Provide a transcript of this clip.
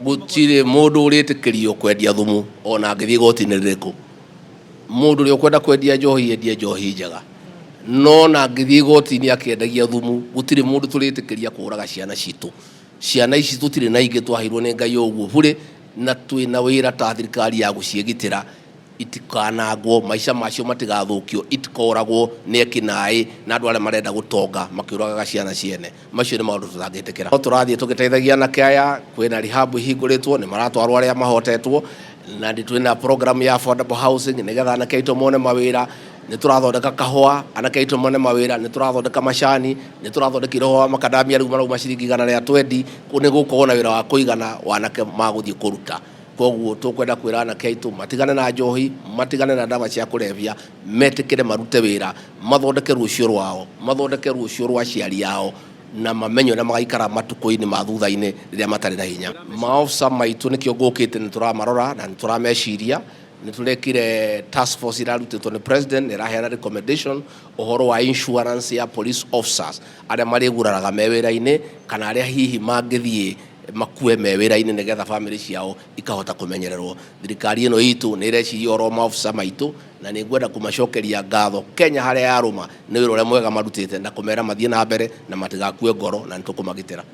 gutire mundu uritikirio kwendia thumu ona ngithii goti-ini ririku. Mundu uri ukwenda kwendia njohi endie njohi njega, no na ngithii goti-ini akiendagia thumu gutire mundu turitikiria kuraga ciana citu. Ciana ici tutire na ingi twahirwo ni Ngai uguo bure, na twina wira ta thirikari ya guciegitira itikanagwo, maisha macio matigathukio, itikoragwo ni ekinai na andu aria marenda gutonga makiuraga ciana ciene. Macio ni maundu tutangitikira. No turathie tugiteithagia na kaya kwina rehab hinguritwo ni maratwarwo aria mahotetwo, na twina program ya affordable housing nigetha anake aitu mone mawira. Ni turathondeka kahua anake aitu mone mawira, ni turathondeka macani, ni turathondeka iroho makadamia riu marauma ciringi 120 kuni gukorwo na wira wa kuigana wanake maguthie kuruta. Koguo tukwenda kwira anake aitu matigane na njohi, matigane na ndawa cia kurevya, metikire marute wira, mathondeke rucio rwao, mathondeke rucio rwa ciari yao, na mamenyo na magaikara matuko-ini ma thutha-ini riria matari na hinya. Maofisa maitu nikio ngukite ni turamarora na ni turameciria. Ni turekire task force irarutitwo ni president iraheana recommendation uhoro wa insurance ya police officers aria mariguraraga mewira-ini kana aria hihi mangithie makue mewira-ini nigetha family ciao ikahota kumenyererwo. Thirikari ino itu ni ireciria oro maofisa maitu na ni ngwenda kumacokeria ngatho Kenya haria yaruma ni wira uria mwega marutite na kumera mathie na mbere na matigakue ngoro na nitukumagitira.